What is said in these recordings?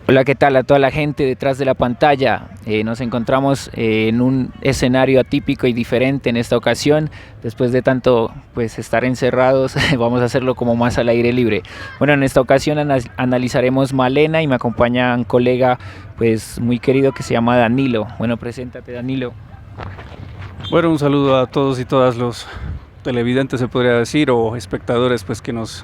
Hola, ¿qué tal a toda la gente detrás de la pantalla? Nos encontramos en un escenario atípico y diferente en esta ocasión. Después de tanto pues estar encerrados, vamos a hacerlo como más al aire libre. Bueno, en esta ocasión analizaremos Malena y me acompaña un colega pues muy querido que se llama Danilo. Bueno, preséntate, Danilo. Bueno, un saludo a todos y todas los televidentes, se podría decir, o espectadores pues que nos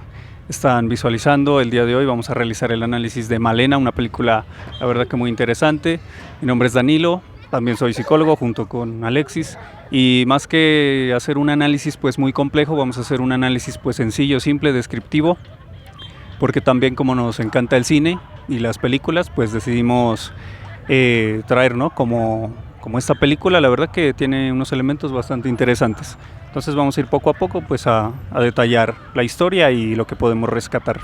están visualizando. El día de hoy vamos a realizar el análisis de Malena, una película la verdad que muy interesante. Mi nombre es Danilo, también soy psicólogo junto con Alexis, y más que hacer un análisis pues muy complejo, vamos a hacer un análisis pues sencillo, simple, descriptivo, porque también como nos encanta el cine y las películas, pues decidimos traer, ¿no? Como esta película, la verdad que tiene unos elementos bastante interesantes. Entonces vamos a ir poco a poco pues a detallar la historia y lo que podemos rescatar.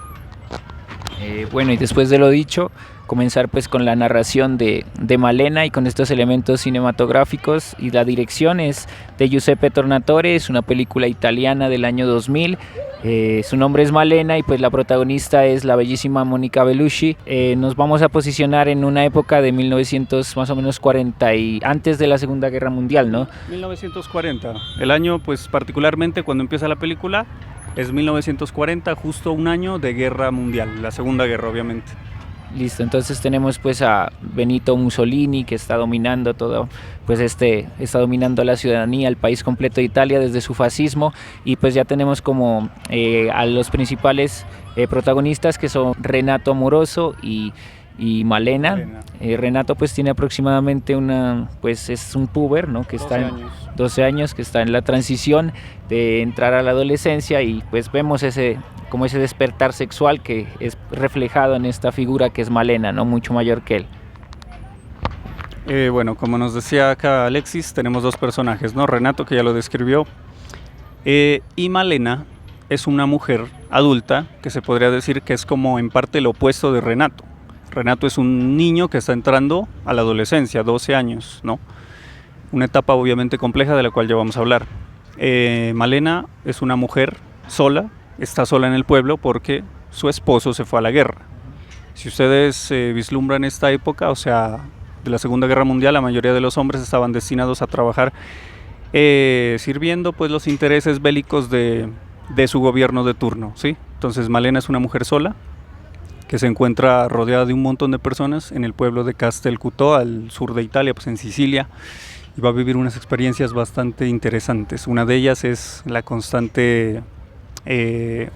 Bueno, y después de lo dicho, comenzar pues con la narración de Malena y con estos elementos cinematográficos, y la dirección es de Giuseppe Tornatore, es una película italiana del año 2000. Su nombre es Malena y pues la protagonista es la bellísima Monica Bellucci. Nos vamos a posicionar en una época de 1900 más o menos 40 y antes de la Segunda Guerra Mundial, ¿no? 1940, el año pues particularmente cuando empieza la película es 1940, justo un año de guerra mundial, la Segunda Guerra obviamente. Listo, entonces tenemos pues a Benito Mussolini, que está dominando todo, pues está dominando la ciudadanía, el país completo de Italia desde su fascismo, y pues ya tenemos como a los principales protagonistas, que son Renato Amoroso y Malena. Renato pues tiene aproximadamente pues es un puber, ¿no? Que está en 12 años, que está en la transición de entrar a la adolescencia, y pues vemos como ese despertar sexual que es reflejado en esta figura que es Malena, ¿no? Mucho mayor que él. Bueno, como nos decía acá Alexis, tenemos dos personajes, ¿no? Renato, que ya lo describió, y Malena es una mujer adulta, que se podría decir que es como en parte el opuesto de Renato. Renato es un niño que está entrando a la adolescencia, 12 años, ¿no? Una etapa obviamente compleja de la cual ya vamos a hablar. Malena es una mujer sola, está sola en el pueblo porque su esposo se fue a la guerra. Si ustedes vislumbran esta época, o sea, de la Segunda Guerra Mundial, la mayoría de los hombres estaban destinados a trabajar sirviendo pues los intereses bélicos de su gobierno de turno, ¿sí? Entonces Malena es una mujer sola que se encuentra rodeada de un montón de personas en el pueblo de Castelcuto, al sur de Italia, pues en Sicilia, y va a vivir unas experiencias bastante interesantes. Una de ellas es la constante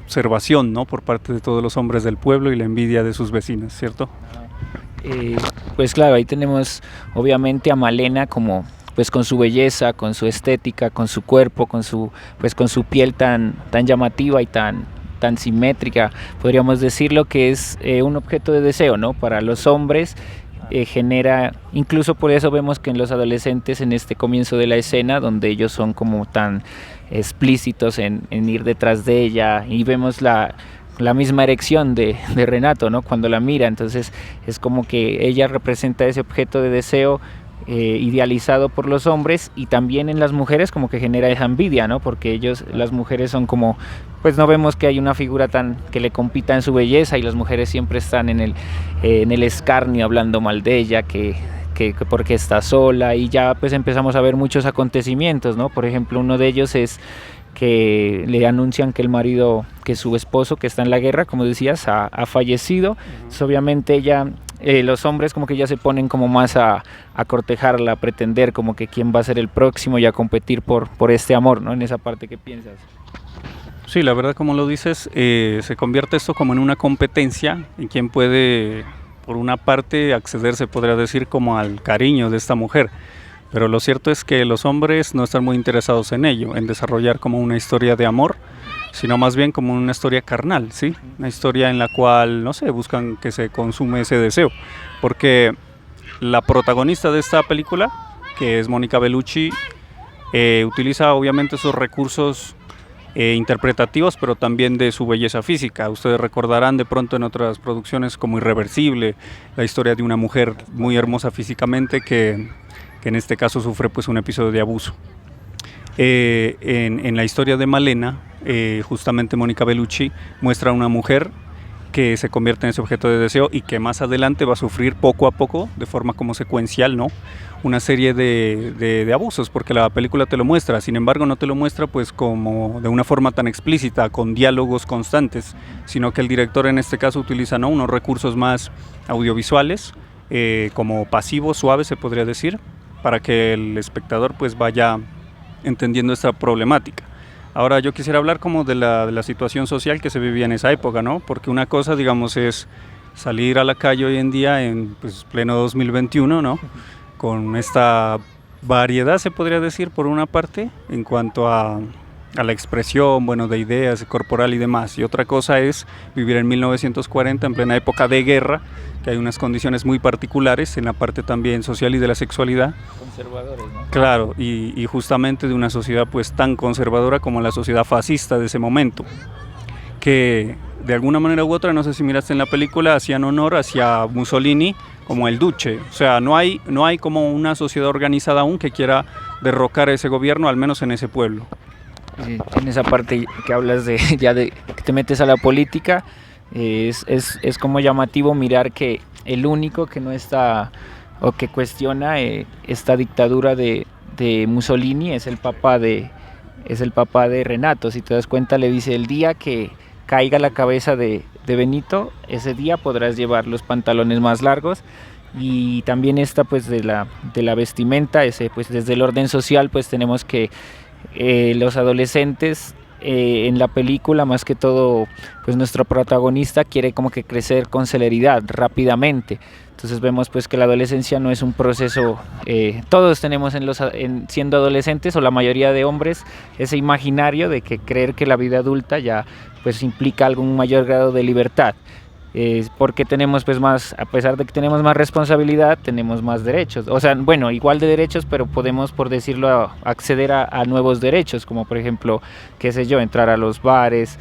observación, ¿no? Por parte de todos los hombres del pueblo y la envidia de sus vecinos, ¿cierto? Pues claro, ahí tenemos obviamente a Malena como pues con su belleza, con su estética, con su cuerpo, con su piel tan llamativa y tan simétrica, podríamos decirlo, que es un objeto de deseo, ¿no? Para los hombres. Genera, incluso por eso vemos que en los adolescentes, en este comienzo de la escena, donde ellos son como tan explícitos en ir detrás de ella, y vemos la misma erección de Renato, ¿no? Cuando la mira, entonces es como que ella representa ese objeto de deseo idealizado por los hombres, y también en las mujeres como que genera esa envidia, ¿no? Porque las mujeres son como, pues no vemos que hay una figura que le compita en su belleza, y las mujeres siempre están en el escarnio hablando mal de ella, que porque está sola, y ya pues empezamos a ver muchos acontecimientos, ¿no? Por ejemplo, uno de ellos es que le anuncian que su esposo, que está en la guerra, como decías, ha fallecido. Entonces, obviamente ella, los hombres como que ya se ponen como más a cortejarla, a pretender como que quién va a ser el próximo, y a competir por este amor, ¿no? En esa parte, ¿qué piensas? Sí, la verdad, como lo dices, se convierte esto como en una competencia en quién puede, por una parte, acceder, se podría decir, como al cariño de esta mujer. Pero lo cierto es que los hombres no están muy interesados en ello, en desarrollar como una historia de amor, sino más bien como una historia carnal, ¿sí? Una historia en la cual, no sé, buscan que se consume ese deseo. Porque la protagonista de esta película, que es Monica Bellucci, utiliza obviamente esos recursos interpretativos, pero también de su belleza física. Ustedes recordarán de pronto en otras producciones como Irreversible, la historia de una mujer muy hermosa físicamente que en este caso sufre pues un episodio de abuso. En la historia de Malena, justamente Monica Bellucci muestra a una mujer que se convierte en ese objeto de deseo y que más adelante va a sufrir poco a poco, de forma como secuencial, ¿no? Una serie de abusos, porque la película te lo muestra, sin embargo no te lo muestra pues como de una forma tan explícita, con diálogos constantes, sino que el director en este caso utiliza, ¿no?, unos recursos más audiovisuales, como pasivos, suaves se podría decir, para que el espectador pues vaya entendiendo esta problemática. Ahora yo quisiera hablar como de la situación social que se vivía en esa época, ¿no? Porque una cosa, digamos, es salir a la calle hoy en día en pues, pleno 2021, ¿no? Con esta variedad, se podría decir, por una parte, en cuanto a la expresión, bueno, de ideas, corporal y demás. Y otra cosa es vivir en 1940, en plena época de guerra, que hay unas condiciones muy particulares en la parte también social y de la sexualidad. Conservadores, ¿no? Claro, y justamente de una sociedad pues tan conservadora como la sociedad fascista de ese momento, que de alguna manera u otra, no sé si miraste en la película, hacían honor hacia Mussolini como el duce. O sea, no hay como una sociedad organizada aún que quiera derrocar ese gobierno, al menos en ese pueblo. En esa parte que hablas de ya de que te metes a la política, es como llamativo mirar que el único que no está o que cuestiona esta dictadura de Mussolini es el papá de Renato. Si te das cuenta, le dice: el día que caiga la cabeza de Benito, ese día podrás llevar los pantalones más largos. Y también esta pues de la vestimenta, pues desde el orden social pues tenemos que los adolescentes en la película, más que todo pues nuestro protagonista quiere como que crecer con celeridad, rápidamente. Entonces vemos pues que la adolescencia no es un proceso, todos tenemos siendo adolescentes, o la mayoría de hombres, ese imaginario de que creer que la vida adulta ya pues implica algún mayor grado de libertad. Porque tenemos pues más, a pesar de que tenemos más responsabilidad, tenemos más derechos, o sea, bueno, igual de derechos, pero podemos, por decirlo, acceder a nuevos derechos, como por ejemplo, qué sé yo, entrar a los bares,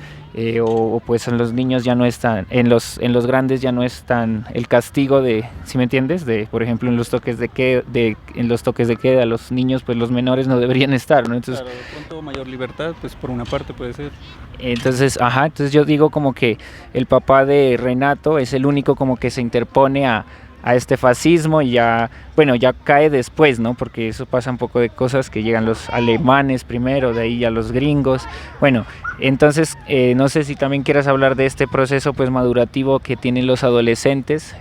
o pues en los niños ya no están, en los grandes ya no están el castigo de, ¿sí me entiendes? De, por ejemplo, en los toques de queda, los niños, pues los menores no deberían estar, ¿no? Entonces, claro, de pronto mayor libertad, pues por una parte puede ser. Entonces yo digo como que el papá de Renato es el único como que se interpone a este fascismo, y ya, bueno, ya cae después, ¿no? Porque eso pasa un poco de cosas, que llegan los alemanes primero, de ahí ya los gringos. Bueno, entonces no sé si también quieras hablar de este proceso pues madurativo que tienen los adolescentes,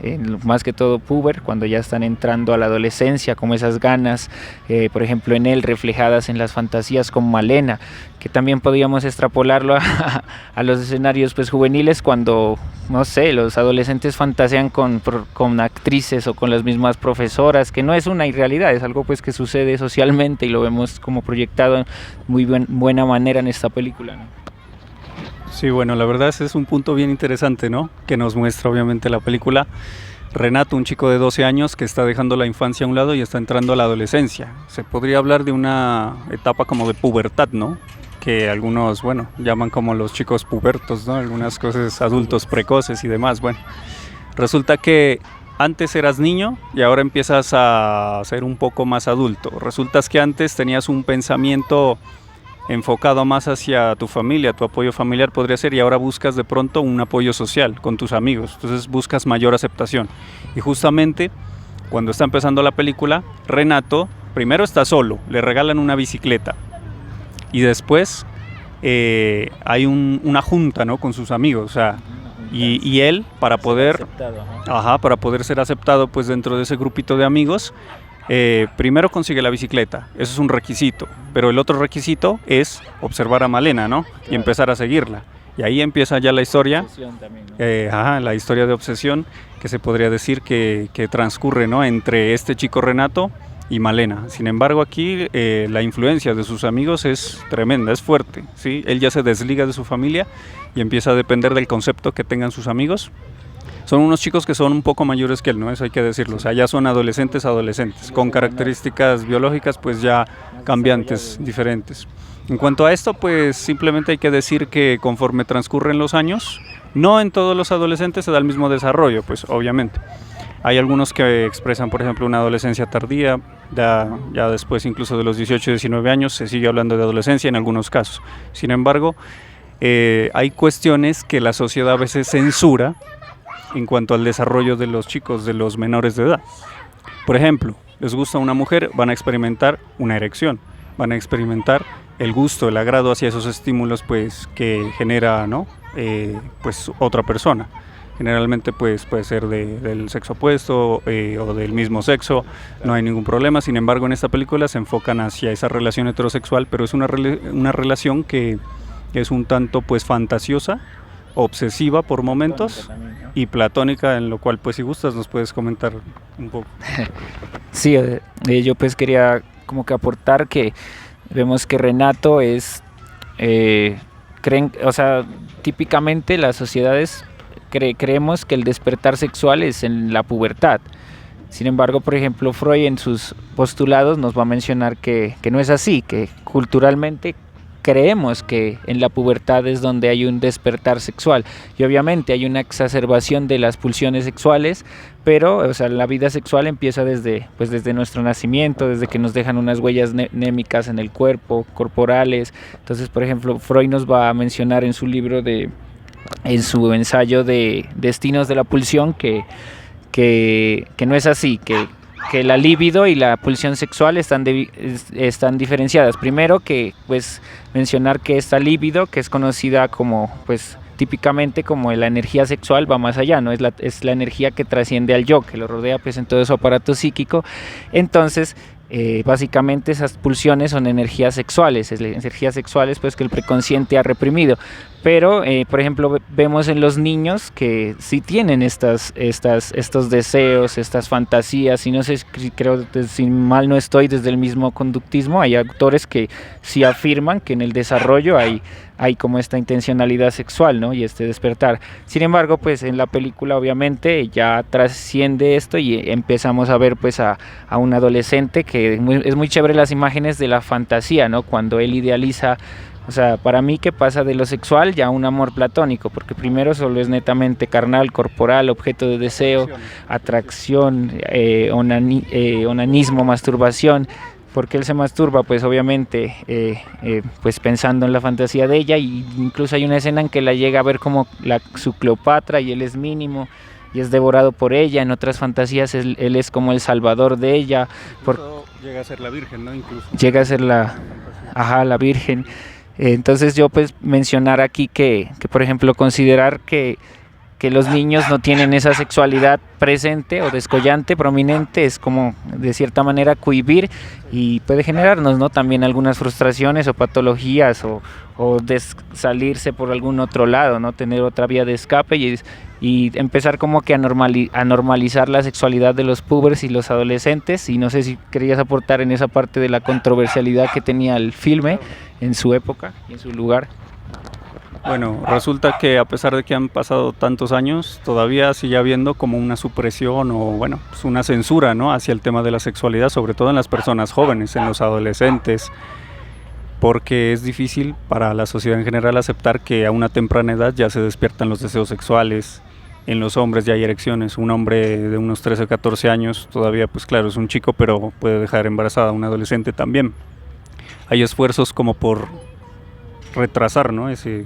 más que todo puber, cuando ya están entrando a la adolescencia, como esas ganas, por ejemplo en él reflejadas en las fantasías con Malena, que también podríamos extrapolarlo a los escenarios pues juveniles, cuando, no sé, los adolescentes fantasean con actrices o con las mismas profesoras, que no es una irrealidad, es algo pues que sucede socialmente y lo vemos como proyectado en muy buena manera en esta película, ¿no? Sí, bueno, la verdad ese es un punto bien interesante, ¿no? Que nos muestra obviamente la película. Renato, un chico de 12 años que está dejando la infancia a un lado y está entrando a la adolescencia. Se podría hablar de una etapa como de pubertad, ¿no? Que algunos, bueno, llaman como los chicos pubertos, ¿no? Algunas cosas, adultos precoces y demás. Bueno, resulta que antes eras niño y ahora empiezas a ser un poco más adulto. Resulta que antes tenías un pensamiento enfocado más hacia tu familia, tu apoyo familiar podría ser, y ahora buscas de pronto un apoyo social con tus amigos, entonces buscas mayor aceptación. Y justamente cuando está empezando la película, Renato primero está solo, le regalan una bicicleta, y después hay una junta, ¿no?, con sus amigos, o sea, y él para poder ser aceptado pues dentro de ese grupito de amigos, primero consigue la bicicleta, eso es un requisito, pero el otro requisito es observar a Malena, ¿no? Claro. Y empezar a seguirla. Y ahí empieza ya la historia, también, ¿no? La historia de obsesión, que se podría decir que transcurre, ¿no?, entre este chico Renato y Malena. Sin embargo, aquí la influencia de sus amigos es tremenda, es fuerte, ¿sí? Él ya se desliga de su familia y empieza a depender del concepto que tengan sus amigos. Son unos chicos que son un poco mayores que él, ¿no? Eso hay que decirlo. O sea, ya son adolescentes, con características biológicas pues ya cambiantes, diferentes. En cuanto a esto, pues simplemente hay que decir que conforme transcurren los años, no en todos los adolescentes se da el mismo desarrollo, pues obviamente. Hay algunos que expresan, por ejemplo, una adolescencia tardía, ya después incluso de los 18, 19 años se sigue hablando de adolescencia en algunos casos. Sin embargo, hay cuestiones que la sociedad a veces censura en cuanto al desarrollo de los chicos, de los menores de edad. Por ejemplo, les gusta una mujer, van a experimentar una erección, van a experimentar el gusto, el agrado hacia esos estímulos pues que genera, ¿no? Pues otra persona. Generalmente pues puede ser del sexo opuesto o del mismo sexo, no hay ningún problema. Sin embargo, en esta película se enfocan hacia esa relación heterosexual, pero es una relación que es un tanto pues fantasiosa, obsesiva por momentos También, ¿no? y platónica, en lo cual pues si gustas nos puedes comentar un poco. Sí, yo pues quería como que aportar que vemos que Renato es, o sea, típicamente las sociedades creemos que el despertar sexual es en la pubertad. Sin embargo, por ejemplo, Freud en sus postulados nos va a mencionar que no es así, que culturalmente creemos que en la pubertad es donde hay un despertar sexual y obviamente hay una exacerbación de las pulsiones sexuales, pero o sea, la vida sexual empieza desde nuestro nacimiento, desde que nos dejan unas huellas némicas en el cuerpo, corporales. Entonces, por ejemplo, Freud nos va a mencionar en su libro en su ensayo de Destinos de la pulsión que no es así, que la libido y la pulsión sexual están diferenciadas. Primero que pues mencionar que esta libido, que es conocida como pues típicamente como la energía sexual, va más allá, ¿no? Es la energía que trasciende al yo, que lo rodea pues en todo su aparato psíquico. Entonces básicamente esas pulsiones son energías sexuales pues que el preconsciente ha reprimido, pero por ejemplo vemos en los niños que sí tienen estos deseos, estas fantasías, y no sé, creo, si mal no estoy, desde el mismo conductismo hay autores que sí afirman que en el desarrollo hay como esta intencionalidad sexual, ¿no? Y este despertar. Sin embargo, pues en la película obviamente ya trasciende esto y empezamos a ver pues a un adolescente que es muy chévere las imágenes de la fantasía, ¿no? Cuando él idealiza, o sea, para mí que pasa de lo sexual ya a un amor platónico, porque primero solo es netamente carnal, corporal, objeto de deseo, atracción, onanismo, masturbación. Porque él se masturba, pues obviamente pues pensando en la fantasía de ella, y incluso hay una escena en que la llega a ver como su Cleopatra y él es mínimo y es devorado por ella. En otras fantasías él es como el salvador de ella, Llega a ser la virgen, ¿no? Incluso. llega a ser la virgen. Entonces yo pues mencionar aquí que por ejemplo considerar que los niños no tienen esa sexualidad presente o descollante, prominente, es como de cierta manera cohibir y puede generarnos, ¿no? También algunas frustraciones o patologías o salirse por algún otro lado, ¿no? Tener otra vía de escape y empezar como que a normalizar la sexualidad de los púberes y los adolescentes. Y no sé si querías aportar en esa parte de la controversialidad que tenía el filme en su época y en su lugar. Bueno, resulta que a pesar de que han pasado tantos años, todavía sigue habiendo como una supresión o bueno, pues una censura, ¿no? Hacia el tema de la sexualidad, sobre todo en las personas jóvenes, en los adolescentes, porque es difícil para la sociedad en general aceptar que a una temprana edad ya se despiertan los deseos sexuales. En los hombres ya hay erecciones. Un hombre de unos 13 o 14 años todavía, pues claro, es un chico, pero puede dejar embarazada a un adolescente también. Hay esfuerzos como por retrasar, ¿no? ese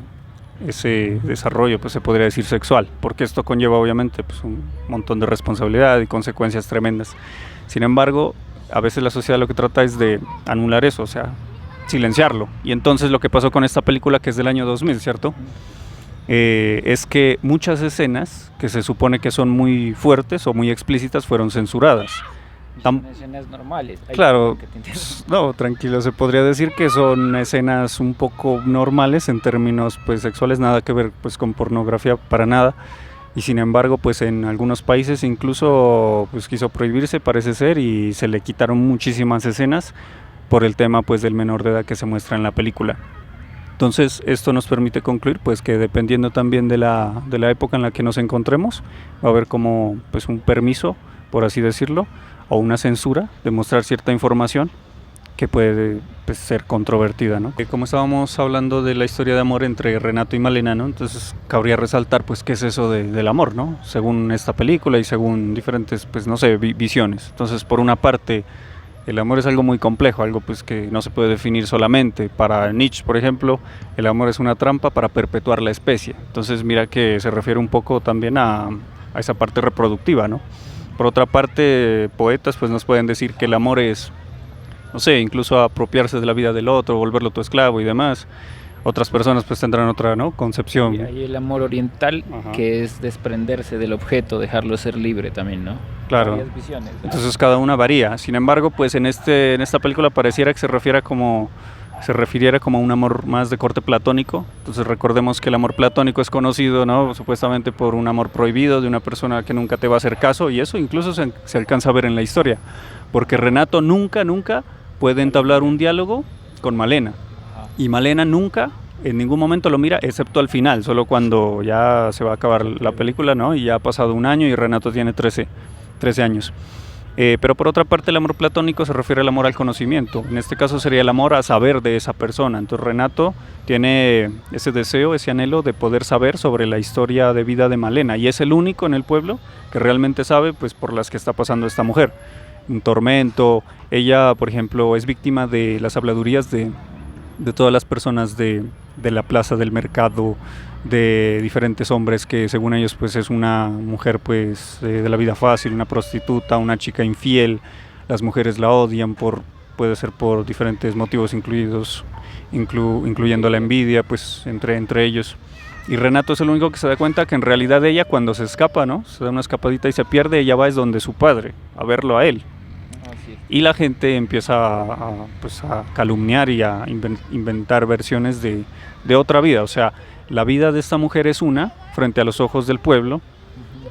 desarrollo, pues se podría decir sexual, porque esto conlleva obviamente pues un montón de responsabilidad y consecuencias tremendas. Sin embargo, a veces la sociedad lo que trata es de anular eso, o sea, silenciarlo. Y entonces lo que pasó con esta película, que es del año 2000, ¿cierto? Es que muchas escenas que se supone que son muy fuertes o muy explícitas fueron censuradas. Son escenas normales. Claro, no, tranquilo, se podría decir que son escenas un poco normales en términos pues sexuales, nada que ver pues con pornografía para nada. Y sin embargo, pues en algunos países incluso pues quiso prohibirse, parece ser, y se le quitaron muchísimas escenas por el tema pues del menor de edad que se muestra en la película. Entonces esto nos permite concluir pues que dependiendo también de la época en la que nos encontremos, va a haber como pues un permiso, por así decirlo, o una censura de mostrar cierta información que puede pues, ser controvertida, ¿no? Como estábamos hablando de la historia de amor entre Renato y Malena, ¿no? Entonces cabría resaltar pues qué es eso del amor, ¿no? Según esta película y según diferentes pues no sé, visiones. Entonces por una parte El amor es algo muy complejo, algo pues que no se puede definir solamente. Para Nietzsche, por ejemplo, el amor es una trampa para perpetuar la especie. Entonces mira que se refiere un poco también a esa parte reproductiva, ¿no? Por otra parte, poetas pues nos pueden decir que el amor es, no sé, incluso apropiarse de la vida del otro, volverlo tu esclavo y demás. Otras personas pues tendrán otra, ¿no?, concepción. Y hay el amor oriental, Ajá. que es desprenderse del objeto, dejarlo ser libre también, ¿no? Claro. Varias visiones, ¿no? Entonces cada una varía. Sin embargo, pues en esta película pareciera que se refiriera como a un amor más de corte platónico. Entonces recordemos que el amor platónico es conocido, ¿no?, supuestamente por un amor prohibido de una persona que nunca te va a hacer caso, y eso incluso se alcanza a ver en la historia, porque Renato nunca puede entablar un diálogo con Malena, y Malena nunca en ningún momento lo mira, excepto al final, solo cuando ya se va a acabar la película, ¿no?, y ya ha pasado un año y Renato tiene 13 años. Pero por otra parte, el amor platónico se refiere al amor al conocimiento. En este caso sería el amor a saber de esa persona. Entonces Renato tiene ese deseo, ese anhelo de poder saber sobre la historia de vida de Malena, y es el único en el pueblo que realmente sabe pues por las que está pasando esta mujer. Un tormento. Ella, por ejemplo, es víctima de las habladurías de todas las personas de la plaza, del mercado, de diferentes hombres que según ellos pues es una mujer pues de la vida fácil, una prostituta, una chica infiel. Las mujeres la odian puede ser por diferentes motivos, incluyendo la envidia pues entre ellos. Y Renato es el único que se da cuenta que en realidad ella, cuando se escapa, ¿no?, se da una escapadita y se pierde, ella va es donde su padre, a verlo a él. Y la gente empieza a calumniar y a inventar versiones de otra vida. O sea, la vida de esta mujer es una frente a los ojos del pueblo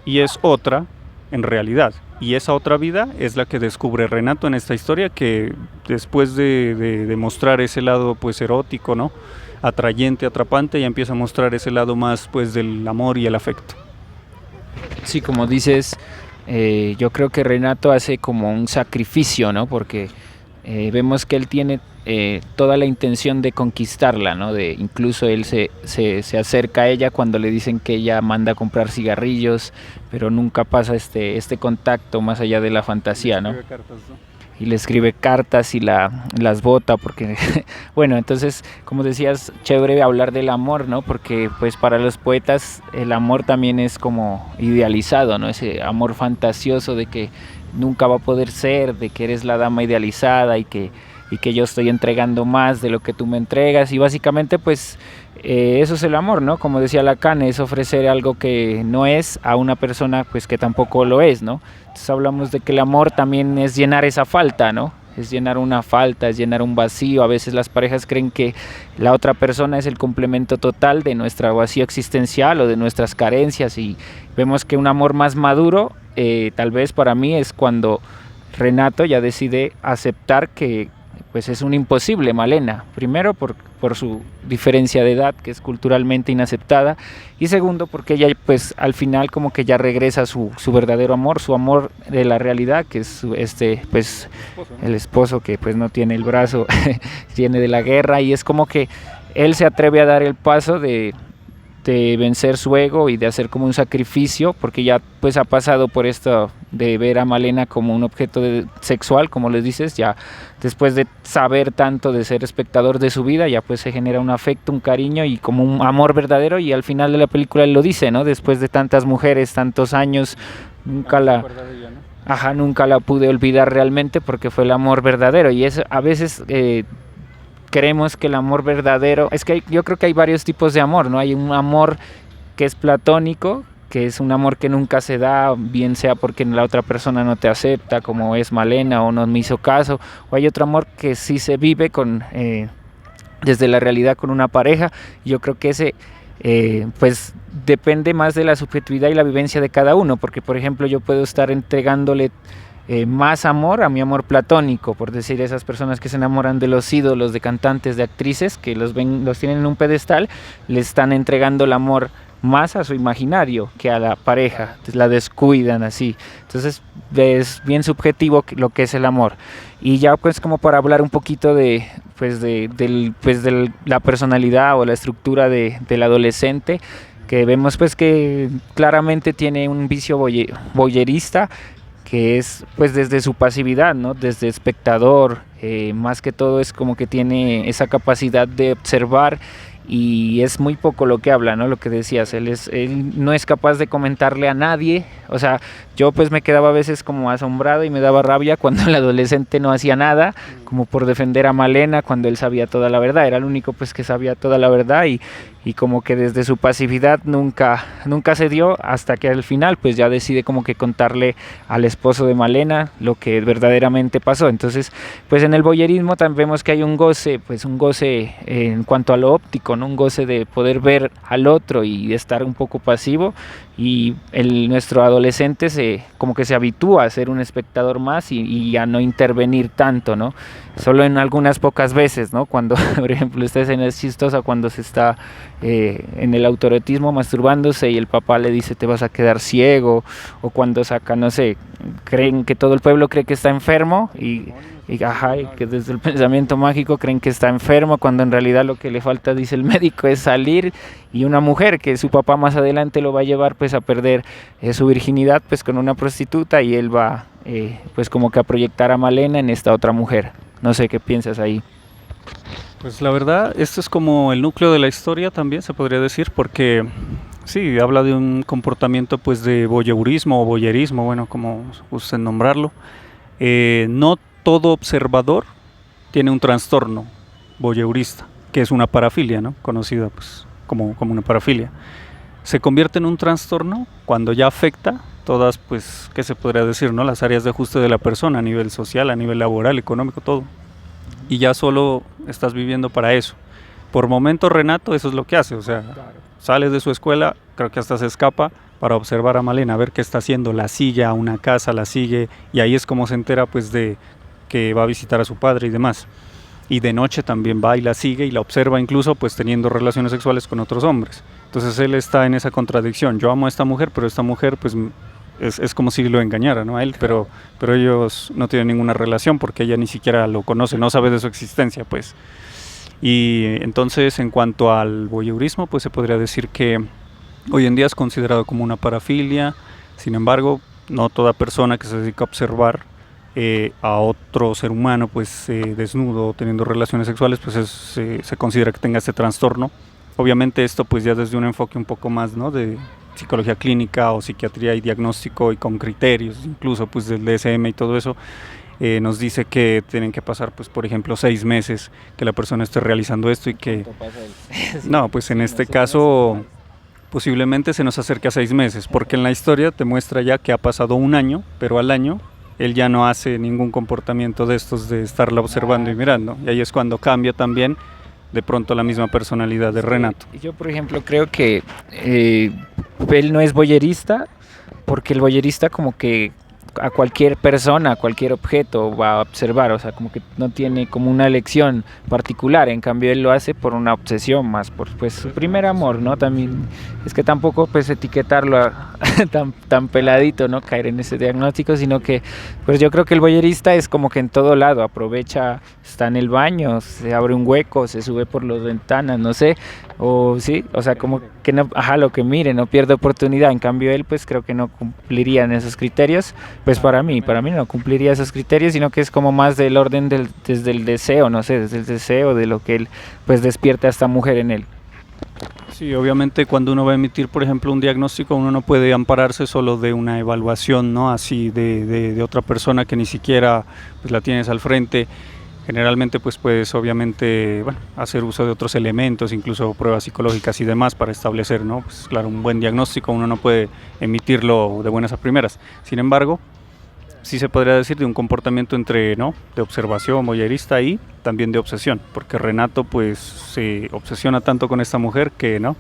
y es otra en realidad. Y esa otra vida es la que descubre Renato en esta historia, que después de mostrar ese lado pues erótico, ¿no?, atrayente, atrapante, ya empieza a mostrar ese lado más pues del amor y el afecto. Sí, como dices, yo creo que Renato hace como un sacrificio, ¿no? Porque vemos que él tiene toda la intención de conquistarla, ¿no? Incluso él se acerca a ella cuando le dicen que ella manda a comprar cigarrillos, pero nunca pasa este contacto más allá de la fantasía, ¿no? Y le escribe cartas y las bota, porque bueno, entonces, como decías, chévere hablar del amor, ¿no? Porque pues para los poetas el amor también es como idealizado, ¿no? Ese amor fantasioso de que nunca va a poder ser, de que eres la dama idealizada y que yo estoy entregando más de lo que tú me entregas, y básicamente pues eso es el amor, ¿no? Como decía Lacan, es ofrecer algo que no es a una persona pues que tampoco lo es, ¿no? Entonces hablamos de que el amor también es llenar esa falta, ¿no? Es llenar una falta, es llenar un vacío. A veces las parejas creen que la otra persona es el complemento total de nuestro vacío existencial o de nuestras carencias, y vemos que un amor más maduro, tal vez para mí, es cuando Renato ya decide aceptar que pues es un imposible Malena, primero por su diferencia de edad, que es culturalmente inaceptada, y segundo porque ella pues al final como que ya regresa a su verdadero amor, su amor de la realidad, que es pues el esposo que pues no tiene el brazo, viene de la guerra, y es como que él se atreve a dar el paso de vencer su ego y de hacer como un sacrificio, porque ya pues ha pasado por esto de ver a Malena como un objeto sexual, como les dices, ya después de saber tanto, de ser espectador de su vida, ya pues se genera un afecto, un cariño y como un amor verdadero, y al final de la película él lo dice, ¿no? Después de tantas mujeres, tantos años, nunca la pude olvidar realmente, porque fue el amor verdadero. Y es a veces creemos que el amor verdadero, es que yo creo que hay varios tipos de amor, ¿no? Hay un amor que es platónico, que es un amor que nunca se da, bien sea porque la otra persona no te acepta, como es Malena, o no me hizo caso, o hay otro amor que sí se vive desde la realidad con una pareja. Yo creo que ese pues depende más de la subjetividad y la vivencia de cada uno, porque por ejemplo yo puedo estar entregándole más amor a mi amor platónico, por decir, esas personas que se enamoran de los ídolos, de cantantes, de actrices, que los tienen en un pedestal, le están entregando el amor más a su imaginario que a la pareja, la descuidan así. Entonces es bien subjetivo lo que es el amor. Y ya pues como para hablar un poquito de la personalidad o la estructura del adolescente, que vemos pues que claramente tiene un vicio voyerista, que es pues desde su pasividad, ¿no? Desde espectador, más que todo es como que tiene esa capacidad de observar y es muy poco lo que habla, ¿no? Lo que decías, él no es capaz de comentarle a nadie, o sea, yo pues me quedaba a veces como asombrado y me daba rabia cuando el adolescente no hacía nada, como por defender a Malena cuando él sabía toda la verdad, era el único pues que sabía toda la verdad y como que desde su pasividad nunca se dio hasta que al final pues ya decide como que contarle al esposo de Malena lo que verdaderamente pasó. Entonces pues en el voyerismo también vemos que hay un goce, pues un goce en cuanto a lo óptico, ¿no? Un goce de poder ver al otro y de estar un poco pasivo y nuestro adolescente como que se habitúa a ser un espectador más y a no intervenir tanto, ¿no? Solo en algunas pocas veces, ¿no? Cuando, por ejemplo, esta escena es chistosa cuando se está en el autoerotismo masturbándose y el papá le dice te vas a quedar ciego, o cuando saca, no sé, creen que todo el pueblo cree que está enfermo y que desde el pensamiento mágico creen que está enfermo cuando en realidad lo que le falta, dice el médico, es salir, y una mujer que su papá más adelante lo va a llevar pues a perder su virginidad pues con una prostituta y él va pues como que a proyectar a Malena en esta otra mujer. No sé qué piensas ahí. Pues la verdad, esto es como el núcleo de la historia también, se podría decir, porque sí, habla de un comportamiento pues de voyeurismo o voyerismo, bueno, como gusten nombrarlo. No todo observador tiene un trastorno voyeurista, que es una parafilia, ¿no? Conocida pues como una parafilia. Se convierte en un trastorno cuando ya afecta todas, pues, ¿qué se podría decir, no? Las áreas de ajuste de la persona a nivel social, a nivel laboral, económico, todo. Y ya solo estás viviendo para eso. Por momentos Renato eso es lo que hace, o sea, sale de su escuela, creo que hasta se escapa para observar a Malena, a ver qué está haciendo, la sigue a una casa, la sigue, y ahí es como se entera pues de que va a visitar a su padre y demás. Y de noche también va y la sigue y la observa incluso pues teniendo relaciones sexuales con otros hombres. Entonces él está en esa contradicción, yo amo a esta mujer, pero esta mujer pues es como si lo engañara, ¿no? A él, pero ellos no tienen ninguna relación porque ella ni siquiera lo conoce, no sabe de su existencia, pues. Y entonces en cuanto al voyeurismo, pues se podría decir que hoy en día es considerado como una parafilia. Sin embargo, no toda persona que se dedica a observar a otro ser humano pues desnudo, teniendo relaciones sexuales, pues se considera que tenga este trastorno. Obviamente esto pues ya desde un enfoque un poco más, ¿no?, de psicología clínica o psiquiatría y diagnóstico y con criterios, incluso pues del DSM y todo eso, nos dice que tienen que pasar pues por ejemplo 6 meses que la persona esté realizando esto y que no, pues en este caso posiblemente se nos acerque a 6 meses, porque en la historia te muestra ya que ha pasado un año, pero al año él ya no hace ningún comportamiento de estos de estarla observando y mirando, y ahí es cuando cambia también de pronto la misma personalidad de Renato. Yo por ejemplo creo que él no es voyerista, porque el voyerista como que a cualquier persona, a cualquier objeto va a observar, o sea, como que no tiene como una elección particular, en cambio él lo hace por una obsesión más, por pues su primer amor, ¿no? También es que tampoco pues etiquetarlo tan peladito, ¿no? Caer en ese diagnóstico, sino que pues yo creo que el voyerista es como que en todo lado, aprovecha, está en el baño, se abre un hueco, se sube por las ventanas, no sé, o sí, o sea, como que no, lo que mire, no pierde oportunidad, en cambio él pues creo que no cumpliría en esos criterios. Pues para mí no cumpliría esos criterios, sino que es como más del orden desde el deseo, no sé, desde el deseo de lo que él pues despierta a esta mujer en él. Sí, obviamente cuando uno va a emitir, por ejemplo, un diagnóstico, uno no puede ampararse solo de una evaluación, ¿no?, así de otra persona que ni siquiera pues la tienes al frente. Generalmente pues puedes obviamente hacer uso de otros elementos, incluso pruebas psicológicas y demás para establecer, ¿no? Pues claro, un buen diagnóstico uno no puede emitirlo de buenas a primeras. Sin embargo, sí se podría decir de un comportamiento entre, ¿no?, de observación voyerista y también de obsesión, porque Renato pues se obsesiona tanto con esta mujer que, ¿no?,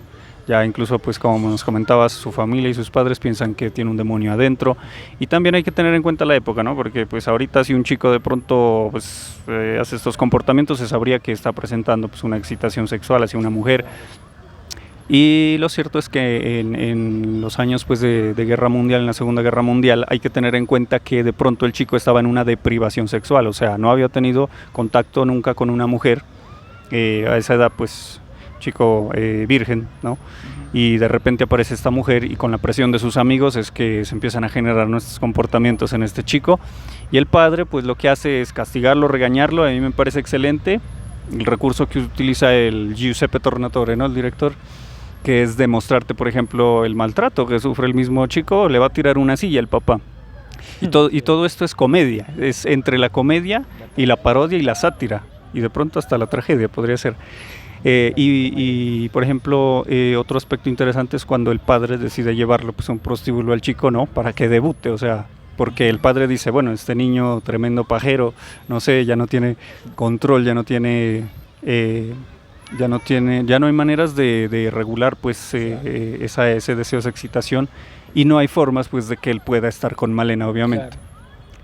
ya incluso pues como nos comentabas, su familia y sus padres piensan que tiene un demonio adentro. Y también hay que tener en cuenta la época, ¿no?, porque pues ahorita si un chico de pronto pues hace estos comportamientos, se sabría que está presentando pues una excitación sexual hacia una mujer. Y lo cierto es que en los años pues de guerra mundial, en la Segunda Guerra Mundial, hay que tener en cuenta que de pronto el chico estaba en una deprivación sexual, o sea, no había tenido contacto nunca con una mujer, a esa edad pues chico virgen, ¿no? y de repente aparece esta mujer y con la presión de sus amigos es que se empiezan a generar nuestros comportamientos en este chico, y el padre pues lo que hace es castigarlo, regañarlo. A mí me parece excelente el recurso que utiliza el Giuseppe Tornatore, ¿no?, el director, que es demostrarte, por ejemplo, el maltrato que sufre el mismo chico. Le va a tirar una silla el papá. Y todo esto es comedia, es entre la comedia y la parodia y la sátira, y de pronto hasta la tragedia podría ser. Por ejemplo, otro aspecto interesante es cuando el padre decide llevarlo pues a un prostíbulo al chico, ¿no?, para que debute, o sea, porque el padre dice, bueno, este niño tremendo pajero, no sé, ya no tiene control, ya no hay maneras de regular pues ese deseo, esa excitación, y no hay formas pues de que él pueda estar con Malena, obviamente. Claro.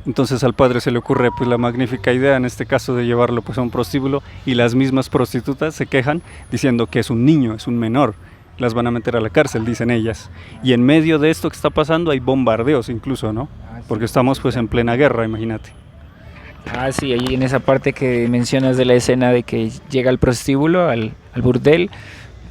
Entonces al padre se le ocurre pues la magnífica idea, en este caso, de llevarlo pues a un prostíbulo, y las mismas prostitutas se quejan diciendo que es un niño, es un menor, las van a meter a la cárcel, dicen ellas. Y en medio de esto que está pasando hay bombardeos incluso, ¿no? Porque estamos pues en plena guerra, imagínate. Ah, sí, ahí en esa parte que mencionas de la escena de que llega al prostíbulo, al burdel,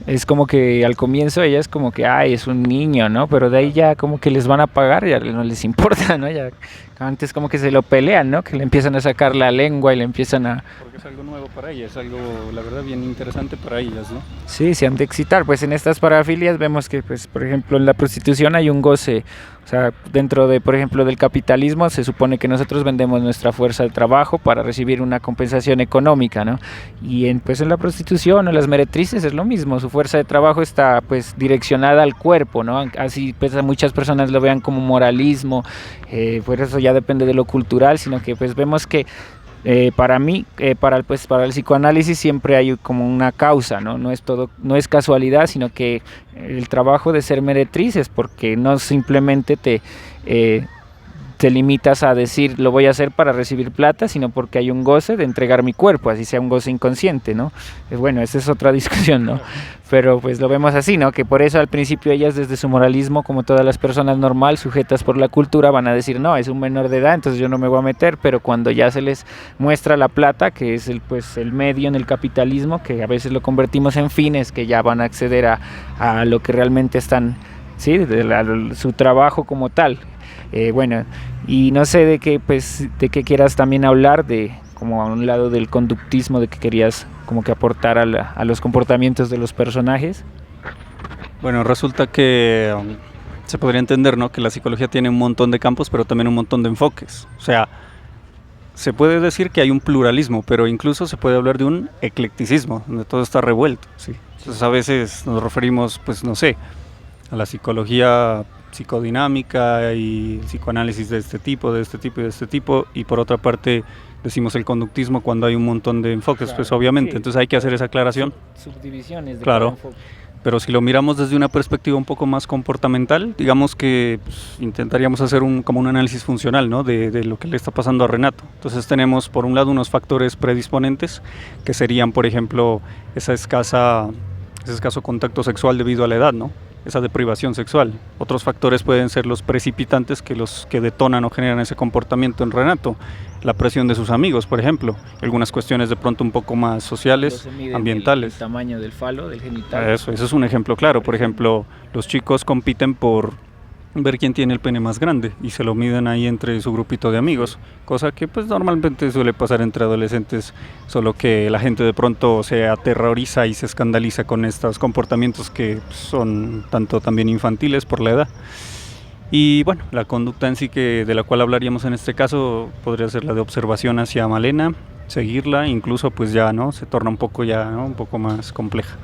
es como que al comienzo ella es como que, ay, es un niño, ¿no? Pero de ahí ya como que les van a pagar, ya no les importa, ¿no? Ya antes como que se lo pelean, ¿no? Que le empiezan a sacar la lengua y le empiezan a... Porque es algo nuevo para ellas, es algo, la verdad, bien interesante para ellas, ¿no? Sí, se han de excitar. Pues en estas parafilias vemos que, pues, por ejemplo, en la prostitución hay un goce. O sea, dentro de, por ejemplo, del capitalismo se supone que nosotros vendemos nuestra fuerza de trabajo para recibir una compensación económica, ¿no? Y pues en la prostitución o las meretrices es lo mismo. Su fuerza de trabajo está pues direccionada al cuerpo, ¿no? Así pues a muchas personas lo vean como moralismo, por eso ya depende de lo cultural, sino que pues vemos que para mí, para el psicoanálisis siempre hay como una causa, ¿no? No es casualidad, sino que el trabajo de ser meretriz es porque no simplemente te limitas a decir lo voy a hacer para recibir plata, sino porque hay un goce de entregar mi cuerpo, así sea un goce inconsciente, ¿no? Bueno, esa es otra discusión, ¿no? Pero pues lo vemos así, ¿no? Que por eso al principio ellas, desde su moralismo, como todas las personas normal, sujetas por la cultura, van a decir, no, es un menor de edad, entonces yo no me voy a meter. Pero cuando ya se les muestra la plata, que es el medio en el capitalismo, que a veces lo convertimos en fines, que ya van a acceder a lo que realmente están, ¿sí? Su trabajo como tal. Bueno, y no sé de qué quieras también hablar, de como a un lado del conductismo, de que querías como que aportar a los comportamientos de los personajes. Bueno, resulta que se podría entender, ¿no?, que la psicología tiene un montón de campos, pero también un montón de enfoques. O sea, se puede decir que hay un pluralismo, pero incluso se puede hablar de un eclecticismo, donde todo está revuelto, ¿sí? Entonces a veces nos referimos, pues no sé, a la psicología psicodinámica y psicoanálisis de este tipo, de este tipo y de este tipo, y por otra parte decimos el conductismo cuando hay un montón de enfoques, claro, pues obviamente, sí. Entonces hay que hacer esa aclaración. Subdivisiones de claro, cada enfoque. Pero si lo miramos desde una perspectiva un poco más comportamental, digamos que pues, intentaríamos hacer como un análisis funcional, ¿no?, de lo que le está pasando a Renato. Entonces tenemos por un lado unos factores predisponentes, que serían, por ejemplo, ese escaso contacto sexual debido a la edad, ¿no?, esa deprivación sexual. Otros factores pueden ser los precipitantes, los que detonan o generan ese comportamiento en Renato. La presión de sus amigos, por ejemplo. Algunas cuestiones de pronto un poco más sociales, ambientales. El tamaño del falo, del genital. Eso es un ejemplo claro. Por ejemplo, los chicos compiten por ver quién tiene el pene más grande y se lo miden ahí entre su grupito de amigos, cosa que pues normalmente suele pasar entre adolescentes, solo que la gente de pronto se aterroriza y se escandaliza con estos comportamientos que son tanto también infantiles por la edad. Y bueno, la conducta en sí de la cual hablaríamos en este caso podría ser la de observación hacia Malena, seguirla, incluso pues ya no se torna un poco un poco más compleja.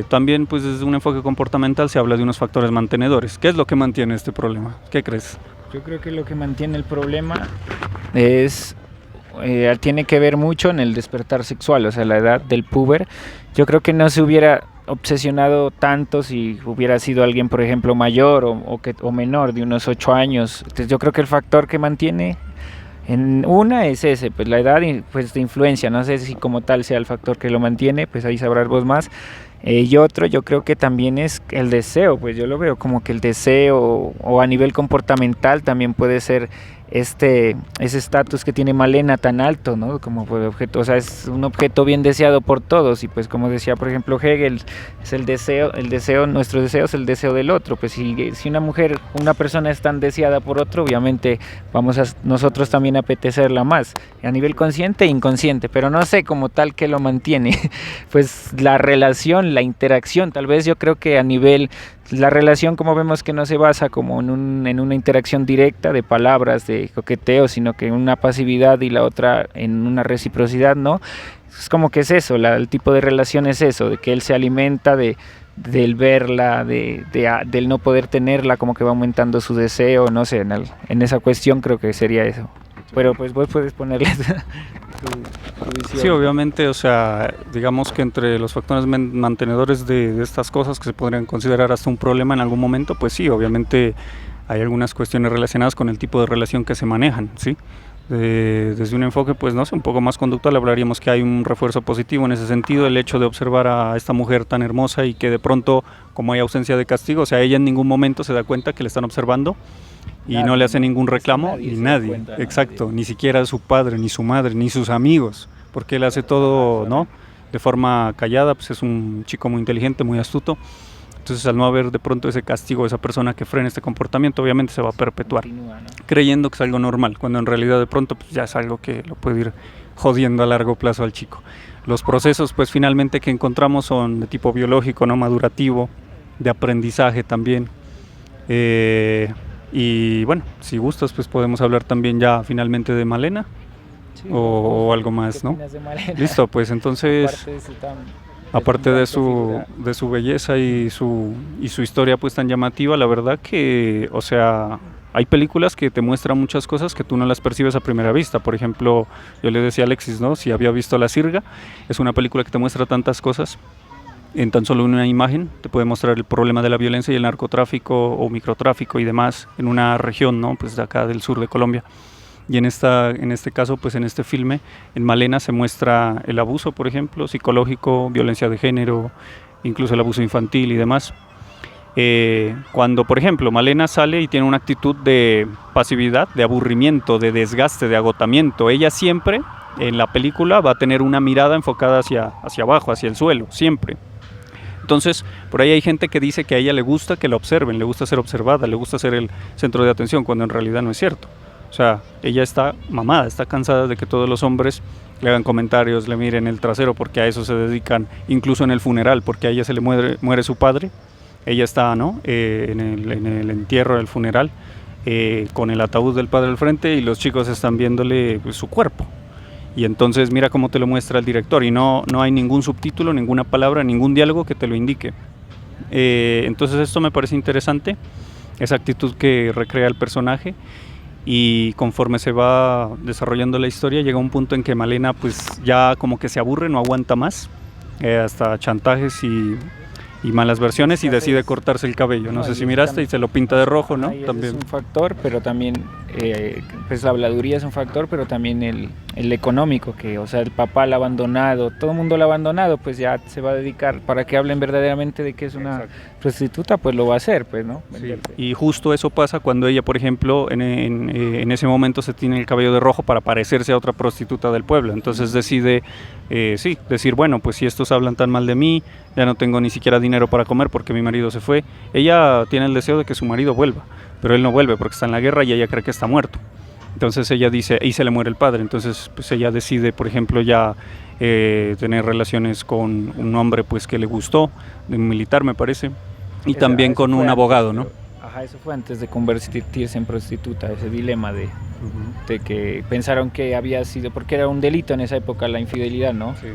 También pues desde un enfoque comportamental se habla de unos factores mantenedores. ¿Qué es lo que mantiene este problema? ¿Qué crees? Yo creo que lo que mantiene el problema tiene que ver mucho en el despertar sexual, o sea, la edad del puber. Yo creo que no se hubiera obsesionado tanto si hubiera sido alguien, por ejemplo, mayor o menor, de unos 8 años. Entonces yo creo que el factor que mantiene es ese, pues la edad pues de influencia, no sé si como tal sea el factor que lo mantiene, pues ahí sabrás vos más. Y otro, yo creo que también es el deseo, pues yo lo veo como que el deseo o a nivel comportamental también puede ser ese estatus que tiene Malena tan alto, ¿no? Como pues, objeto, o sea, es un objeto bien deseado por todos y pues como decía por ejemplo Hegel, es el deseo, nuestro deseo es el deseo del otro, pues si una persona es tan deseada por otro, obviamente vamos a nosotros también a apetecerla más, a nivel consciente e inconsciente, pero no sé como tal que lo mantiene, pues la relación, la interacción, tal vez yo creo que a nivel la relación, como vemos que no se basa como en una interacción directa de palabras, de coqueteo, sino que en una pasividad y la otra en una reciprocidad, ¿no? Es como que es eso, el tipo de relación es eso, de que él se alimenta del verla, del no poder tenerla, como que va aumentando su deseo, no sé, en esa cuestión creo que sería eso. Pero pues vos puedes ponerle tu visión. Sí, obviamente, o sea, digamos que entre los factores mantenedores de estas cosas que se podrían considerar hasta un problema en algún momento, pues sí, obviamente hay algunas cuestiones relacionadas con el tipo de relación que se manejan, ¿sí? Desde un enfoque, pues no sé, un poco más conductual, hablaríamos que hay un refuerzo positivo en ese sentido, el hecho de observar a esta mujer tan hermosa y que de pronto, como hay ausencia de castigo, o sea, ella en ningún momento se da cuenta que le están observando y Nadie, no le hace ¿no? ningún reclamo, Nadie y se da nadie, cuenta, exacto, nadie. ni siquiera su padre, ni su madre, ni sus amigos, porque él hace todo, ¿no? De forma callada, pues es un chico muy inteligente, muy astuto. Entonces, al no haber de pronto ese castigo, esa persona que frene este comportamiento, obviamente se va a perpetuar, Continúa, ¿no? creyendo que es algo normal, cuando en realidad de pronto pues, ya es algo que lo puede ir jodiendo a largo plazo al chico. Los procesos, pues finalmente que encontramos son de tipo biológico, no madurativo, de aprendizaje también. Y bueno, si gustas, pues podemos hablar también ya finalmente de Malena. Sí, O algo más, ¿no? Listo, pues entonces, aparte de su belleza y su historia pues tan llamativa, la verdad que, o sea, hay películas que te muestran muchas cosas que tú no las percibes a primera vista. Por ejemplo, yo le decía a Alexis, ¿no? Si había visto La Sirga, es una película que te muestra tantas cosas en tan solo una imagen, te puede mostrar el problema de la violencia y el narcotráfico o microtráfico y demás en una región, ¿no? Pues de acá del sur de Colombia. Y en este caso, pues en este filme, en Malena se muestra el abuso, por ejemplo, psicológico, violencia de género, incluso el abuso infantil y demás. Cuando, por ejemplo, Malena sale y tiene una actitud de pasividad, de aburrimiento, de desgaste, de agotamiento, ella siempre en la película va a tener una mirada enfocada hacia abajo, hacia el suelo, siempre. Entonces, por ahí hay gente que dice que a ella le gusta que la observen, le gusta ser observada, le gusta ser el centro de atención, cuando en realidad no es cierto. O sea, ella está mamada, está cansada de que todos los hombres le hagan comentarios, le miren el trasero, porque a eso se dedican, incluso en el funeral, porque a ella se le muere su padre. Ella está, ¿no? En el entierro del funeral, con el ataúd del padre al frente y los chicos están viéndole pues, su cuerpo. Y entonces mira cómo te lo muestra el director y no hay ningún subtítulo, ninguna palabra, ningún diálogo que te lo indique. Entonces esto me parece interesante, esa actitud que recrea el personaje. Y conforme se va desarrollando la historia, llega un punto en que Malena pues ya como que se aburre, no aguanta más, hasta chantajes y malas versiones, y decide cortarse el cabello. No sé si miraste, y se lo pinta de rojo, ¿no? También es un factor, pero también pues la habladuría es un factor, pero también el económico, que o sea, el papá la ha abandonado, todo el mundo la ha abandonado, pues ya se va a dedicar, para que hablen verdaderamente de que es una prostituta, pues lo va a hacer, pues, ¿no? Sí. Y justo eso pasa cuando ella, por ejemplo, en ese momento se tiene el cabello de rojo para parecerse a otra prostituta del pueblo. Entonces decide, decir, bueno, pues si estos hablan tan mal de mí, ya no tengo ni siquiera dinero para comer porque mi marido se fue. Ella tiene el deseo de que su marido vuelva, pero él no vuelve porque está en la guerra y ella cree que está muerto. Entonces ella dice, y se le muere el padre, entonces pues ella decide, por ejemplo, ya tener relaciones con un hombre pues que le gustó, de un militar me parece, y también con un abogado, ¿no? Ajá, eso fue antes de convertirse en prostituta, ese dilema de que pensaron que había sido, porque era un delito en esa época la infidelidad, ¿no? Sí.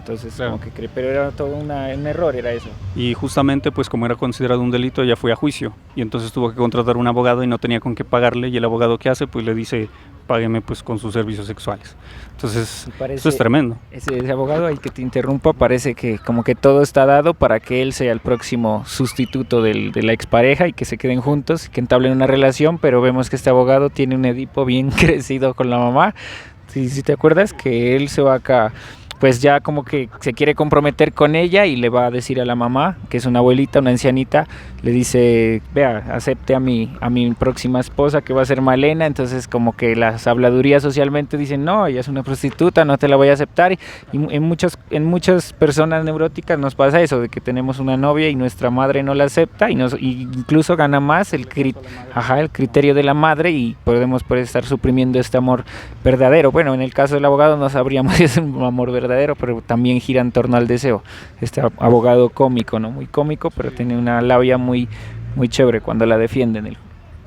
Entonces, como que pero era todo un error, era eso. Y justamente, pues como era considerado un delito, ella fue a juicio. Y entonces tuvo que contratar un abogado y no tenía con qué pagarle. Y el abogado que hace, pues le dice, págueme pues con sus servicios sexuales. Entonces, eso es tremendo. Ese abogado, ahí que te interrumpa, parece que como que todo está dado para que él sea el próximo sustituto de la expareja y que se queden juntos, que entablen una relación, pero vemos que este abogado tiene un Edipo bien crecido con la mamá. Si te acuerdas que él se va acá, pues ya como que se quiere comprometer con ella y le va a decir a la mamá, que es una abuelita, una ancianita, le dice, vea, acepte a mi próxima esposa que va a ser Malena. Entonces como que las habladurías socialmente dicen, no, ella es una prostituta, no te la voy a aceptar. Y en muchas personas neuróticas nos pasa eso, de que tenemos una novia y nuestra madre no la acepta y incluso gana más el criterio de la madre, y podemos estar suprimiendo este amor verdadero. Bueno, en el caso del abogado no sabríamos si es un amor verdadero, pero también gira en torno al deseo. Este abogado cómico, ¿no? Muy cómico, pero tiene una labia muy chévere cuando la defienden.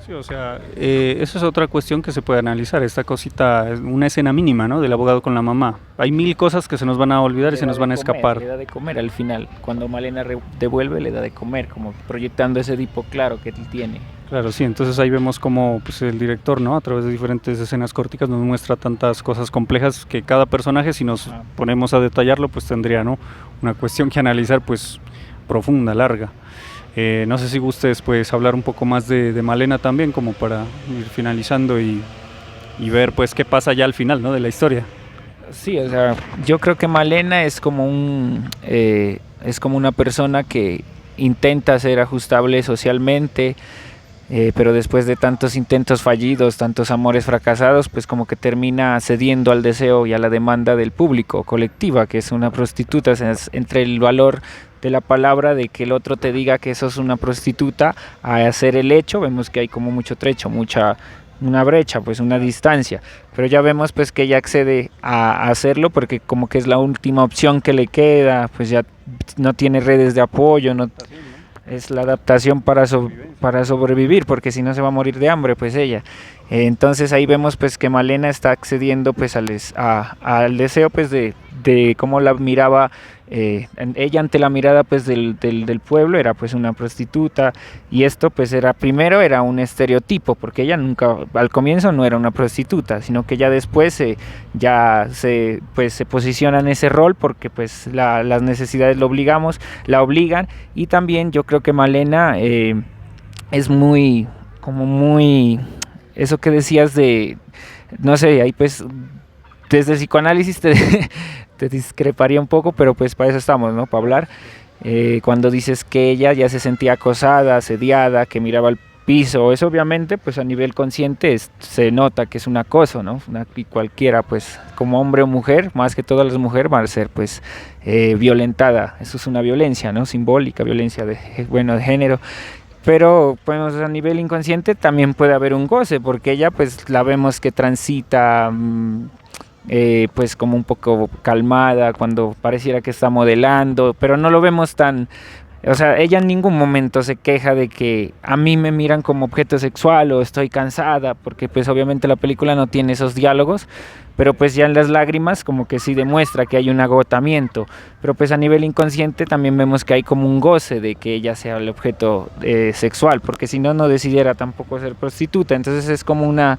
Sí, o sea, eso es otra cuestión que se puede analizar, esta cosita, una escena mínima, ¿no? Del abogado con la mamá. Hay mil cosas que se nos van a olvidar y se nos van a escapar. Le da de comer al final, cuando Malena devuelve le da de comer, como proyectando ese Edipo claro que él tiene. Claro, sí, entonces ahí vemos cómo pues, el director, ¿no? A través de diferentes escenas corticas nos muestra tantas cosas complejas que cada personaje, si nos ponemos a detallarlo, pues tendría, ¿no? Una cuestión que analizar, pues, profunda, larga. No sé si gustes pues hablar un poco más de Malena también, como para ir finalizando y ver pues qué pasa ya al final, ¿no? De la historia. Sí, o sea, yo creo que Malena es como una persona que intenta ser ajustable socialmente, pero después de tantos intentos fallidos, tantos amores fracasados, pues como que termina cediendo al deseo y a la demanda del público, colectiva, que es una prostituta. O sea, es entre el valor de la palabra, de que el otro te diga que sos una prostituta, a hacer el hecho, vemos que hay como mucho trecho, una brecha, pues una distancia, pero ya vemos pues que ella accede a hacerlo porque como que es la última opción que le queda, pues ya no tiene redes de apoyo, no es la adaptación para sobrevivir, porque si no se va a morir de hambre pues ella. Entonces ahí vemos pues que Malena está accediendo pues al deseo pues de cómo la miraba ella ante la mirada pues del pueblo, era pues una prostituta, y esto pues primero era un estereotipo, porque ella nunca al comienzo no era una prostituta, sino que ya después se posiciona en ese rol porque pues las necesidades la obligan. Y también yo creo que Malena es muy eso que decías no sé, ahí pues desde el psicoanálisis te discreparía un poco, pero pues para eso estamos, ¿no? Para hablar. Cuando dices que ella ya se sentía acosada, asediada, que miraba al piso, eso obviamente pues a nivel consciente se nota que es un acoso, ¿no? Y cualquiera pues como hombre o mujer, más que todas las mujeres, van a ser pues violentada. Eso es una violencia, ¿no? Simbólica, violencia de género. Pero pues a nivel inconsciente también puede haber un goce, porque ella pues la vemos que transita pues como un poco calmada, cuando pareciera que está modelando, pero no lo vemos tan... O sea, ella en ningún momento se queja de que a mí me miran como objeto sexual o estoy cansada, porque pues obviamente la película no tiene esos diálogos, pero pues ya en las lágrimas como que sí demuestra que hay un agotamiento, pero pues a nivel inconsciente también vemos que hay como un goce de que ella sea el objeto sexual, porque si no, no decidiera tampoco ser prostituta. Entonces es como una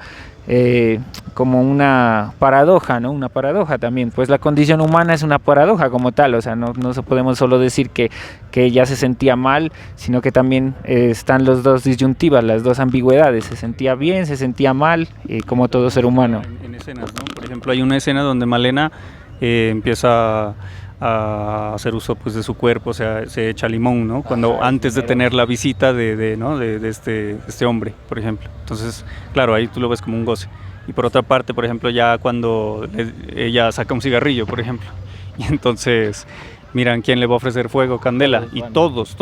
paradoja, ¿no? Una paradoja también, pues la condición humana es una paradoja como tal. O sea, no podemos solo decir que ella se sentía mal, sino que también están los dos disyuntivas, las dos ambigüedades, se sentía bien, se sentía mal, como todo ser humano. En escenas, ¿no? Por ejemplo, hay una escena donde Malena empieza a hacer uso pues de su cuerpo, o sea, se echa limón, ¿no? Cuando antes de tener la visita de este hombre, por ejemplo. Entonces, claro, ahí tú lo ves como un goce. Y por otra parte, por ejemplo, ya cuando ella saca un cigarrillo, por ejemplo, y entonces miran quién le va a ofrecer fuego, candela, y todos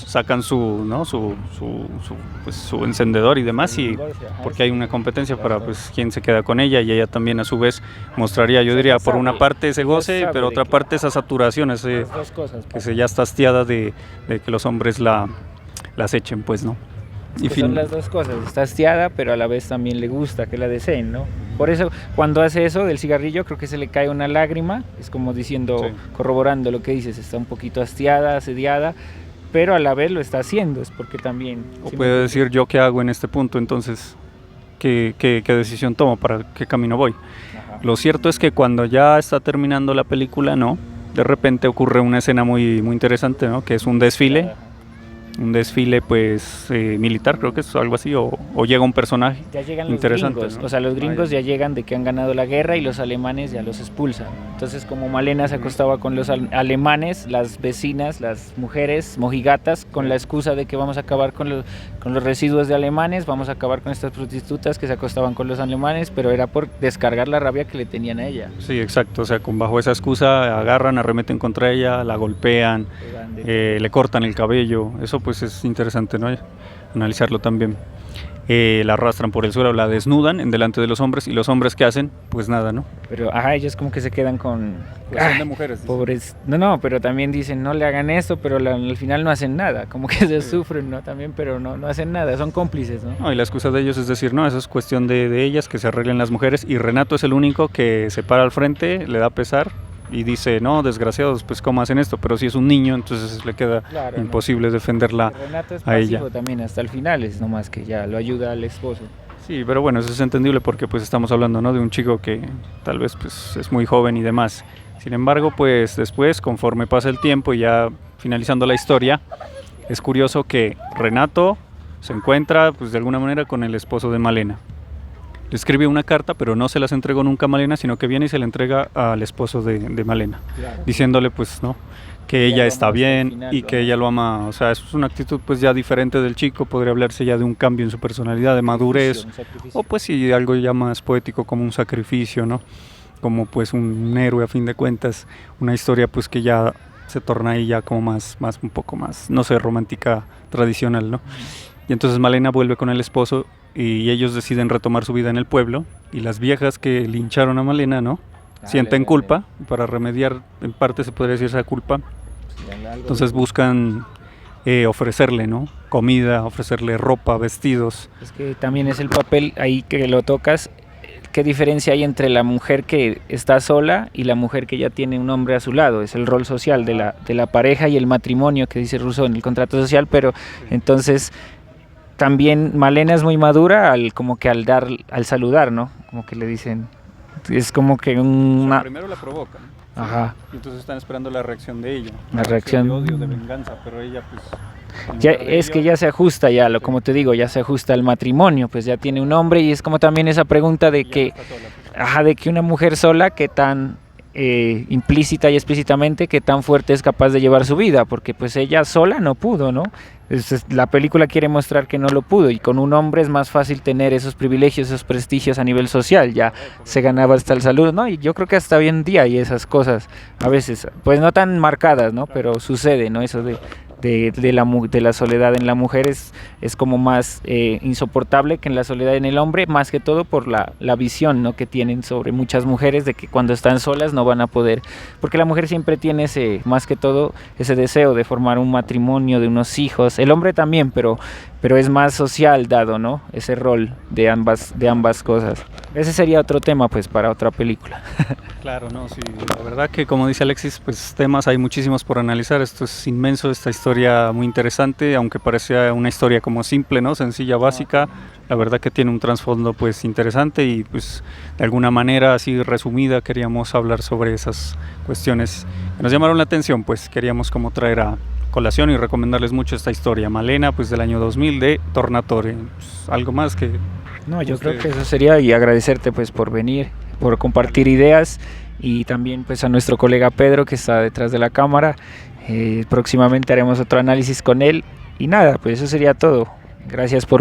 sacan su encendedor y demás, y porque hay una competencia para pues quién se queda con ella, y ella también a su vez mostraría, yo diría, por una parte ese goce, pero otra parte esa saturación, que se ya está hastiada de que los hombres las echen, pues, ¿no? Y son las dos cosas, está hastiada, pero a la vez también le gusta que la deseen, ¿no? Por eso, cuando hace eso del cigarrillo, creo que se le cae una lágrima, es como diciendo, sí, corroborando lo que dices, está un poquito hastiada, asediada, pero a la vez lo está haciendo, es porque también... O puede decir, ¿yo qué hago en este punto? Entonces, ¿qué decisión tomo? ¿Para qué camino voy? Ajá. Lo cierto es que cuando ya está terminando la película, ¿no? De repente ocurre una escena muy, muy interesante, ¿no? Que es un desfile. Ajá. un desfile pues militar, creo que es algo así, o llega un personaje Ya llegan los interesante, gringos, ¿no? o sea, los gringos ya llegan de que han ganado la guerra y los alemanes ya los expulsan. Entonces, como Malena se acostaba con los alemanes, las vecinas, las mujeres mojigatas, con la excusa de que vamos a acabar con los residuos de alemanes, vamos a acabar con estas prostitutas que se acostaban con los alemanes, pero era por descargar la rabia que le tenían a ella. Sí, exacto, o sea, bajo esa excusa agarran, arremeten contra ella, la golpean, le cortan el cabello, eso pues es interesante, ¿no? Analizarlo también. La arrastran por el suelo, la desnudan en delante de los hombres, y los hombres ¿qué hacen? Pues nada, ¿no? Pero ellos como que se quedan con... Pues son de mujeres. Pobres. No, pero también dicen no le hagan esto, pero al final no hacen nada, como que se sufren, ¿no? También, pero no hacen nada, son cómplices, ¿no? No, y la excusa de ellos es decir, no, eso es cuestión de ellas, que se arreglen las mujeres, y Renato es el único que se para al frente, le da pesar y dice, no, desgraciados, pues cómo hacen esto, pero si es un niño, entonces le queda imposible defenderla Renato es a ella. pasivo también hasta el final, es nomás que ya lo ayuda al esposo. Sí, pero bueno, eso es entendible porque pues estamos hablando, ¿no?, de un chico que tal vez pues es muy joven y demás. Sin embargo, pues después, conforme pasa el tiempo y ya finalizando la historia, es curioso que Renato se encuentra pues de alguna manera con el esposo de Malena. Le escribe una carta, pero no se las entregó nunca a Malena, sino que viene y se la entrega al esposo de Malena, diciéndole pues no, que ella está bien y que ella lo ama. O sea, eso es una actitud pues ya diferente del chico, podría hablarse ya de un cambio en su personalidad, de madurez, o pues sí, algo ya más poético como un sacrificio, ¿no? Como pues un héroe a fin de cuentas, una historia pues que ya se torna ahí ya como más un poco más, no sé, romántica tradicional, ¿no? Y entonces Malena vuelve con el esposo y ellos deciden retomar su vida en el pueblo, y las viejas que lincharon a Malena, ¿no?, sienten culpa, y para remediar en parte se podría decir esa culpa, entonces buscan ofrecerle, ¿no?, comida, ofrecerle ropa, vestidos. Es que también es el papel ahí que lo tocas. ¿Qué diferencia hay entre la mujer que está sola y la mujer que ya tiene un hombre a su lado? Es el rol social de la pareja y el matrimonio que dice Rousseau en el contrato social, pero entonces también Malena es muy madura al saludar, ¿no? Como que le dicen, es como que O sea, primero la provocan. Ajá. Y entonces están esperando la reacción de ella. La reacción de odio, de venganza, pero ella pues... Ya, es que ya se ajusta como te digo, ya se ajusta al matrimonio, pues ya tiene un hombre, y es como también esa pregunta de que, de que una mujer sola, que tan implícita y explícitamente, que tan fuerte es capaz de llevar su vida, porque pues ella sola no pudo, ¿no? La película quiere mostrar que no lo pudo, y con un hombre es más fácil tener esos privilegios, esos prestigios a nivel social, ya se ganaba hasta el saludo, ¿no? Y yo creo que hasta hoy en día hay esas cosas, a veces, pues no tan marcadas, ¿no? Pero sucede, ¿no? Eso de la soledad en la mujer es como más insoportable que en la soledad en el hombre, más que todo por la visión, ¿no?, que tienen sobre muchas mujeres, de que cuando están solas no van a poder, porque la mujer siempre tiene más que todo ese deseo de formar un matrimonio, de unos hijos, el hombre también, pero es más social dado, ¿no?, ese rol de ambas cosas. Ese sería otro tema pues para otra película. Claro, no, sí, la verdad que como dice Alexis, pues temas hay muchísimos por analizar, esto es inmenso, esta historia muy interesante, aunque parecía una historia como simple, ¿no?, sencilla, básica, la verdad que tiene un trasfondo pues interesante, y pues de alguna manera así resumida queríamos hablar sobre esas cuestiones que nos llamaron la atención, pues queríamos como traer a colación y recomendarles mucho esta historia, Malena, pues del año 2000 de Tornatore. Pues, algo más que... No, yo creo que eso sería, y agradecerte pues por venir, por compartir ideas, y también pues a nuestro colega Pedro, que está detrás de la cámara. Próximamente haremos otro análisis con él, y nada, pues eso sería todo. Gracias por